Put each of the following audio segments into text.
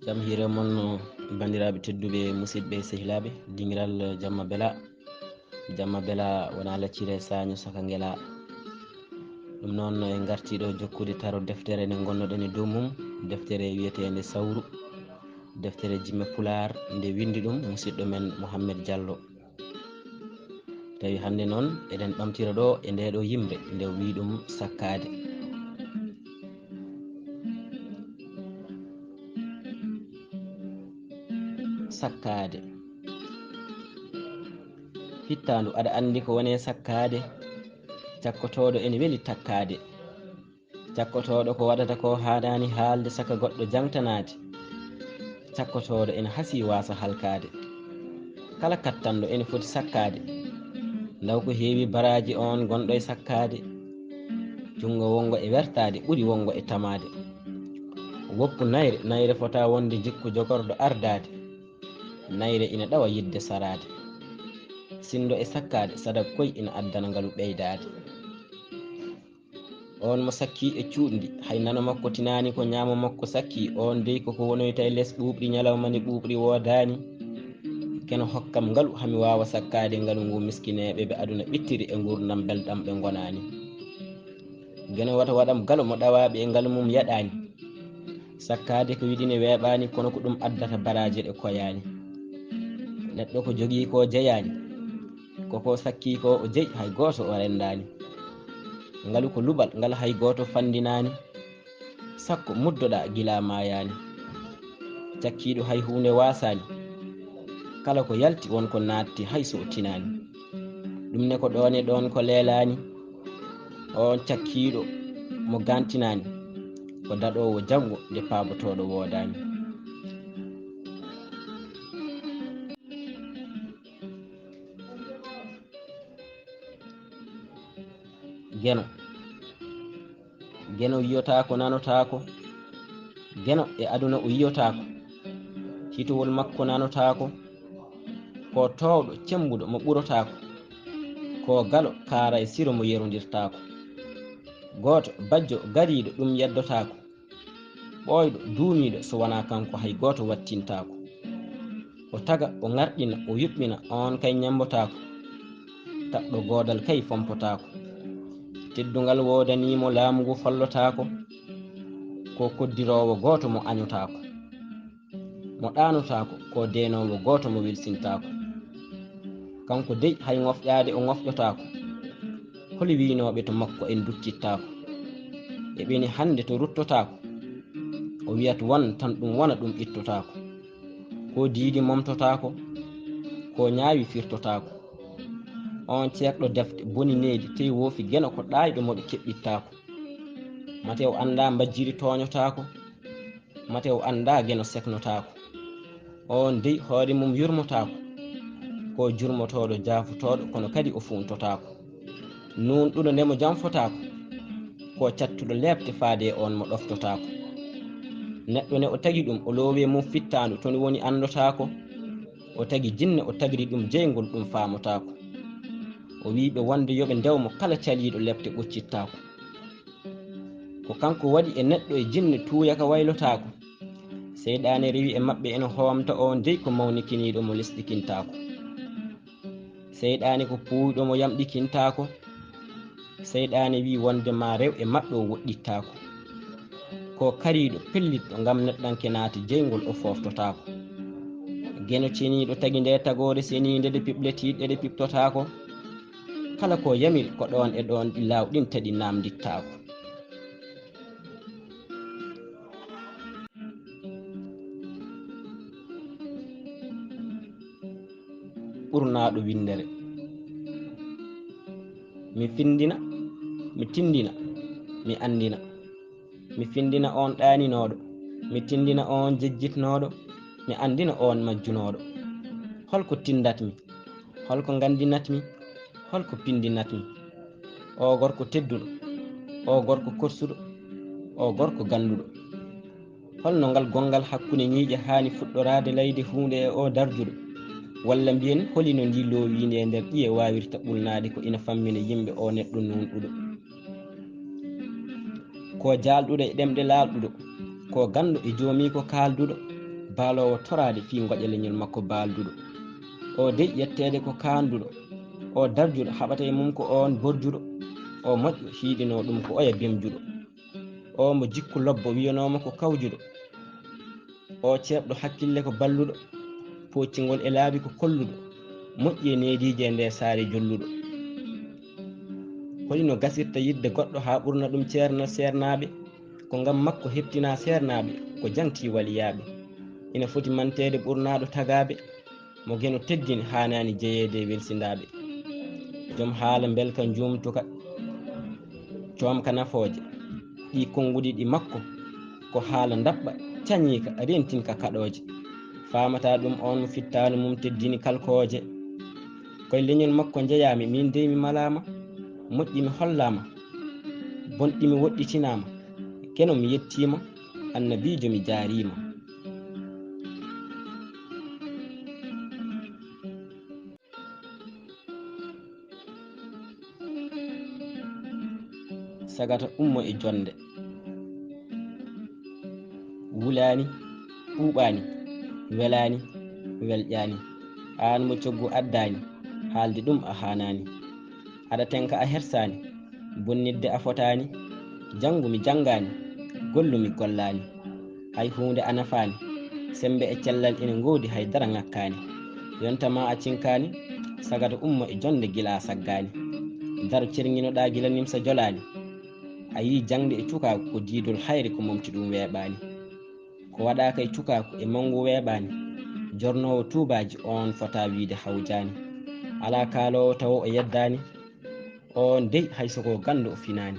jam hire mon bandiraɓe tedduɓe musidɓe sehilaɓe dingiral jamma bela wona laccire saño saka ngela ɗum noon en gartiɗo jokkude taro deftere nde gonnoɗen e dow mum deftere wiyetende Sawru deftere jimme pular nde windi ɗum musidɗo men Muhammed Jallo tawi hande noon eɗen ɓamtira ɗo e nde ɗo yimre nde wi ɗum sakkade. Sakkade hittandu aɗa andi ko wone sakkade, cakkotoɗo ene weeli takkade, cakkotoɗo ko waɗata ko haɗani haalde saka goɗɗo jangtanade, cakkotoɗo ene hasi wasa halkade, kala kattanɗo ene foti sakkade, ndaw ko heewi baraji on gonɗo e sakkade, jungo wongo e wertade ɓuuri wongo e tamade, woppu nayre fota wonde jikku jogorɗo ardade, nayre ina ɗawa yidde sarade, sindo e sakkade sadak koy ina addana ngalu ɓeydade. On mo sakki e cuuɗdi hay nano makko tinani ko ñaamo makko sakki, on dey koko wonoyta e less ɓuuɓri ñalawma nde ɓuuɓri wodani, keno hokkam ngalu hami wawa sakkade ngalu ngu miskineɓe ɓe aduna ɓittiri e gurdam belɗam ɓe gonani, gene wata waɗam galo mo ɗawaɓe e ngalu mum yaɗani, sakkade ko wiɗine weeɓani kono ko ɗum addata baraji ɗe koyani, neɗɗo ko jogui ko jeyani, koko sakki ko o jeeyi hay goto o rendani, ngalu ko luɓal ngal hay goto fandinani, sakko muddoɗa gila mayani, cakkiɗo hay hunde wasani, kala ko yalti wonko natti hay so o tinani, ɗum ne ko ɗon e ɗon ko leelani, on cakkiɗo mo gantinani ko daɗowo jango nde pabotoɗo wodani. geno yiyotako nanotako, geno e aduna o yiyotako, hitowol makko nanotako, ko towɗo cembuɗo mo ɓurotako, ko galo kaara e siro mo yerodirtako, goto bajjo gariɗo ɗum yeddotako, ɓoyɗo duumiɗo so wona kanko hay goto wattintako, o taga o ŋarɗina o yuɓɓina on kay ñambotako, taɗɗo godal kay fompotako, teddugal wodanimo laamu ngu follotako, ko koddirowo goto mo añotako, mo ɗanotako ko denowo goto mo wilsintako, kanko dey hay ŋofƴade o ŋofƴotako, holi winoɓe to makko en duttittako, e ɓeni hande to ruttotako, o wiyat won tan ɗum wona ɗum ittotako, ko diidi momtotako, ko ñaawi firtotako, on ceerɗo defte boni needi tey woofi geno ko ɗayɗo moɗo keɓɓittako, matew anda mbajjiri toñotako, matew anda geno seknotako, on dey hoore mum yurmotako, ko jurmotoɗo jaafotoɗo kono kadi o funtotako, nunɗuɗo ndemo janfotako, ko cattuɗo lebte faade on mo ɗoftotako, neɗɗo ne o tagi ɗum o loowi mum fittandu toni woni andotako, o tagi jinne o tagri ɗum jeygol ɗum famotako, o wiɓe wonde yoɓe ndewmo kala caliɗo lebte ɓoccittako, ko kanko waɗi e neɗɗo e jinne tuuyaka waylotako, seyɗane rewi e maɓɓe ene hoomta on dey ko mawnikiniɗo mo lesɗikintako, seyɗane ko puuyɗo mo yamɗikintako, seyɗane wi wonde ma rew e maɓɓe o woɗɗittako, ko kariɗo pellitɗo ngam neɗɗanke naati jeygol o foftotako, geno ceniɗo tagi nde tagore senide ɗe piɓletiɗe ɗe piptotako, kala ko yamiri ko ɗon e ɗon ɗi lawɗin taɗi namdittako. ɓurnaɗo windere, mi findina, mi tindina, mi andina, mi findina on ɗaninoɗo, mi tindina on jejjitnoɗo, mi andina on majjunoɗo, holko tindatmi, holko gandinatmi, holko pindinatmi, o gorko tedduɗo, o gorko korsuɗo, o gorko ganduɗo, holno ngal gongal hakkunde ñiiƴe hani fuɗɗorade layde hunde e o darjuɗo, walla mbiyen holino ndi loowinde e nder ƴiye wawirta ɓulnade ko ina fammina yimɓe o neɗɗo nunɗuɗo, ko jalɗuɗo e ɗemɗe laalɗuɗo, ko gandu e joomi ko kalduɗo, baalowo torade fi ngoƴa leñol makko balduɗo. O dey yettede ko kanduɗo, o darjuɗo haɓata e mum ko on borjuɗo, o moƴƴo hiiɗino ɗum ko oya bemjuɗo, o mo jikku lobbo wiyanoma ko kawjuɗo, o ceɓɗo hakkille ko balluɗo, poccingol e laabi ko kolluɗo, moƴƴi e neediji e nde saare jolluɗo. holino gasirta yidde goɗɗo ha ɓurna ɗum ceerno sernaɓe, ko ngam makko heptina sernaɓe ko jangti waliyaɓe. ina foti mantede ɓurnaɗo tagaɓe, mo geno teddini hanani jeeyede e welsindaɓe. joom haala belka jumtuka coomka nafooje, ɗi konguɗi ɗi makko ko haala dabɓa cañika rentinka kaɗoje. famata ɗum on mo fittano mum teddini kalkoje, koye leñol makko jeeyami min dey mi malama, moƴƴi mi hollama, bonɗi mi woɗɗitinama, keno mi yettima, annabijo mi jaarima. sagata ummo e jonde, wulani ɓuuɓani, welani welƴani, an mo coggu addani, haalde ɗum a hanani. aɗa tenka a hersani, bonnidde a fotani, jangu mi jangani, gollu mi gollani, hay hunde a nafani, sembe e cellal ene ngoodi haydara ngakkani. yontama a cinkani, sagata ummo e jonde gila saggani. daro cernginoɗa gila nimsa jolani, a yi jangde e cukaku ko diidol hayre ko momti ɗum weeɓani. ko waɗaka e cukaku e mangu weeɓani, jornowo tuubaji on fota wiide hawjani. ala kaalowo taw o yeddani, on dey haysoko gando o finani,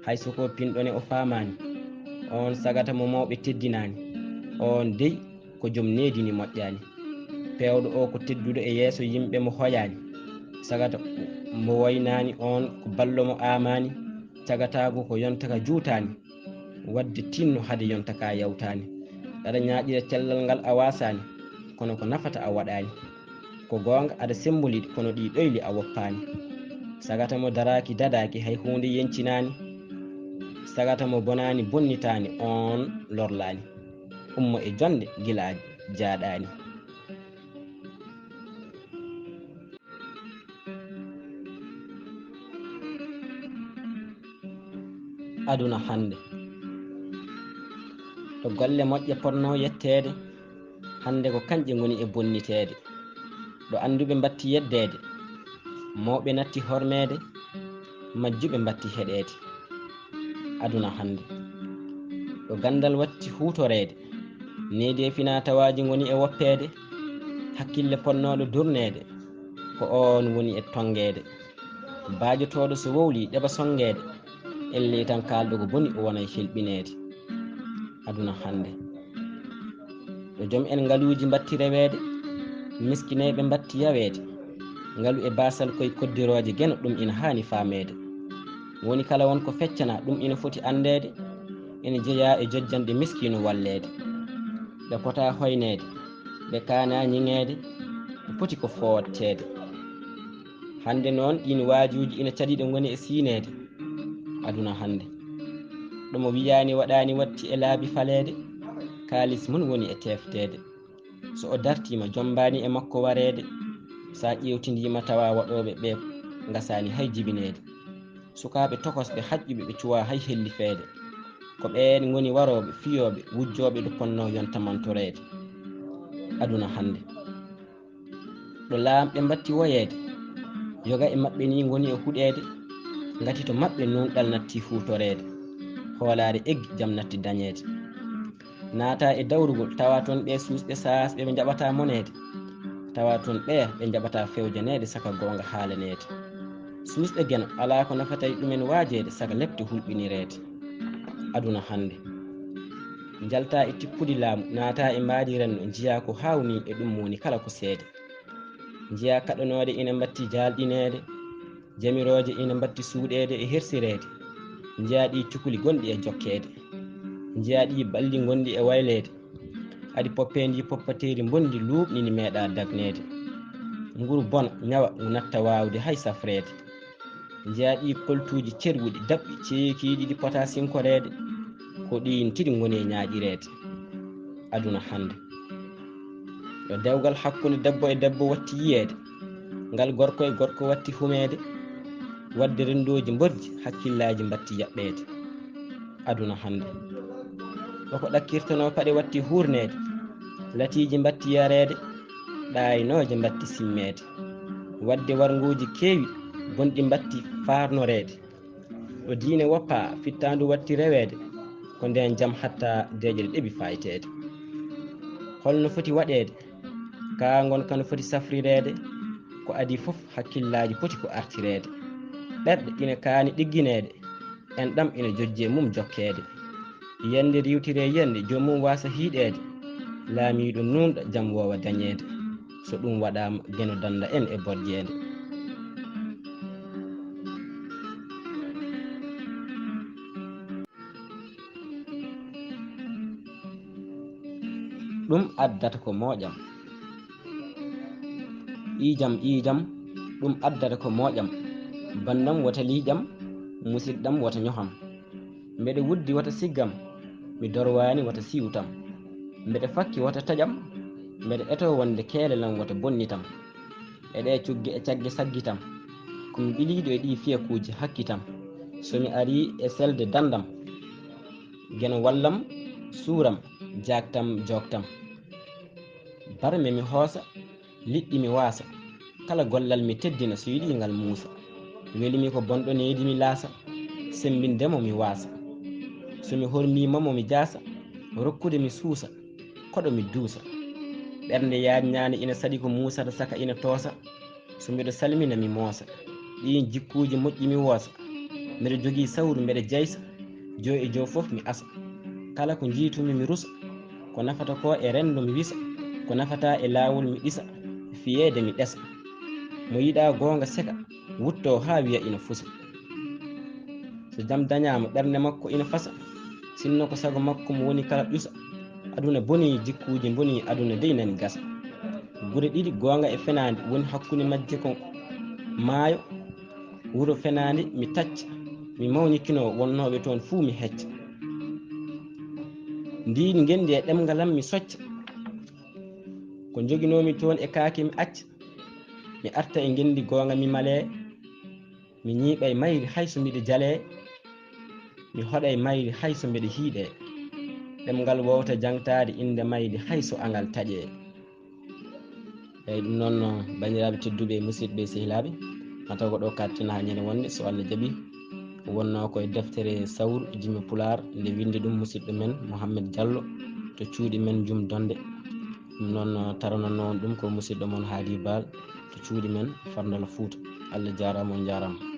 haysoko pinɗone o famani, on sagata mo mawɓe teddinani, on dey ko joom needini moƴƴani. pewɗo o ko tedduɗo e yeeso yimɓe mo hoyani, sagata mo waynani, on ko ballo mo amani, tagatago ko yontaka juutani, wadde tinno hade yontaka yawtani. aɗa ñaaƴira cellal ngal a wasani, kono ko nafata a waɗani, ko gonga aɗa semboliɗi kono ɗi ɗoyli a woppani. sagata mo daraki dadaki, hay hunde yencinani, sagata mo bonani bonnitani, on lorlani. ummo e jonde gila jaaɗani. aduna hande to golle moƴƴe ponno yettede, hande ko kanƴe goni e bonnitede. ɗo anduɓe batti yeddede, mawɓe natti hormede, majjuɓe batti heɗede. aduna hande ɗo gandal watti hutorede, needi fina tawaji goni e woppede, hakkille ponnoɗo durnede, ko on woni e tongede. baajotoɗo so wowli ɗeɓa songede, elle tan kalɗo ko boni o wonay helɓinede. aduna hande ɗo joom en ngaluji batti rewede, miskineɓe batti yawede, ngalu e basal koye koddiroje geno ɗum ina hani famede. woni kala wonko feccana ɗum ina foti andede, ene jeeya e jojjande miskino wallede. ɓe pota hoynede, ɓe kana ñiŋede, ɓe poti ko fowattede. hande noon ɗin waajuji ina caɗiɗo goni e siinede. aduna hande ɗomo wiyani waɗani watti e laabi falede, kalis mum woni e teftede. so o dartima jombani e makko warede, sa ƴewtidima tawa waɗoɓe ɓe gasani hay jibinede. sukaɓe tokosɓe haƴƴuɓe ɓe cuwa hay hellifede, ko ɓen goni waroɓe fiyoɓe wujjoɓe ɗo ponno yontamantorede. aduna hande ɗo lamɓe batti woyede, yoga e maɓɓe ni goni e huɗede, gati to maɓɓe nunɗal natti hutorede, hoolare eggi jaam natti dañede. naata e dawrugol tawa toon ɓe susɓe sasɓe ɓe jaɓata monede, tawa toon ɓeya ɓe jaɓata fewjanede saka gonga haalanede. susɓe geno ala ko nafata e ɗumen waajede saka lepte hulɓinirede. aduna hande jalta e tippudi laamu, naata e mbaadi renno, jiya ko hawni e ɗum woni kala ko seede. jiya kaɗanode ina batti jalɗinede, jamiroje ina batti suuɗede e hersirede. jiya ɗi cukuli gonɗi e jokkede, jiya ɗi balli gonɗi e waylede, adi poppendi poppateri bondi luuɓnini meeɗa dagnede. nguru bona ñawa natta wawde hay safrede. jiya ɗi koltuji cerwuɗi dabɓi ceekiɗi ɗi pota sinkorede, ko ɗin tiri goni e ñaaƴirede. aduna hande ɗo dewgal hakkunde debbo e debbo watti yiyeede, ngal gorko e gorko watti humeede, wadde rendoji boddi hakkillaji batti yaɓɓeede. Aduna hande koko ɗakkirtono paɗe watti hurnede, latiji batti yareede, ɗayinoje batti simmede, wadde warguji keewi bonɗi batti farnorede. ɗo diine woppa fittandu watti rewede, ko nden jaam hatta deƴe ɗeɓi faytede. holno foti waɗede, ka gonka no foti safrirede, ko adi fof hakkillaji poti ko artirede. ɓerɗe ina kaani ɗigginede, en ɗam ina jojje mum jokkede. yande riwtire yande jomum wasa hiiɗede, laamiɗo nunɗo jaam wowa dañede. so ɗum waɗama geno danda en e bojjede. ɗum addata ko moƴam. ƴiijam ɗum addata ko moƴam. bandam wota liiƴam, musidɗam wota ñoham. mbeɗe wuddi wata siggam, mi dorwani wata siwtam. mbeɗe fakki wata taƴam, mbeɗe eto wonde keelelam wata bonnitam. eɗe cugge e cagge saggitam, komi ɓiliɗo e ɗi fiyakuji hakkitam. somi ari e selde dandam, geno wallam suuram jagtam jogtam. barme mi hoosa, liɗɗi mi waasa, kala gollal mi teddina so yiɗi ngal muusa. welimi ko bonɗo neydi mi laasa, sembindemo mi waasa. somi hormimamo mi jaasa, rokkude mi suusa, koɗo mi duusa. ɓernde yaññani ina saɗi ko muusata saka ina toosa, so mbiɗo salmina mi moosa. ɗin jikkuji moƴƴi mi woosa, mbiɗa jogii sawru mbeɗa jaysa, jo e jo fof mi asa. kala ko jiitumi mi rusa, ko nafata ko e rendo mi wisa, ko nafata e laawol mi ɗisa, fiyeede mi ɗesa. mo yiɗa goonga seka, wutto ha wiya ina fusa. so jam dañama ɓernde makko ina fasa, sinno ko sago makko mo woni kala ƴusa. aduna boni jikkuji boni, aduna dey nani gasa. gure ɗiɗi goonga e fenade woni hakkude majje ko maayo. wuro fenade mi tacca, mi mawnikino wonnoɓe toon fuu mi hecca. ndin gendi e ɗemgalam mi socca, ko joginomi toon e kaake mi acca. mi arta e gendi goonga mi male, mi ñiiɓa e mayri hayso mbiɗe jaale. mi hoɗa e mayri hayso mbeɗe hiiɗe, ɗemgal wowta jangtade inde mayde hayso angal taƴe. eyyi ɗum noon bandiraɓe tedduɓe e musidɓe sehilaɓe, mataw ko ɗo kattina ha ñande wonde so Allah jaaɓi. wonno koye deftere sawru jimi pular nde windi ɗum musidɗo men Muhammed Jallo to cuuɗi men jum donde. ɗum noon taranano on ɗum ko musidɗo mon Haadii Baal to cuuɗi men Fardala Fouta. Allah jarama on jarama.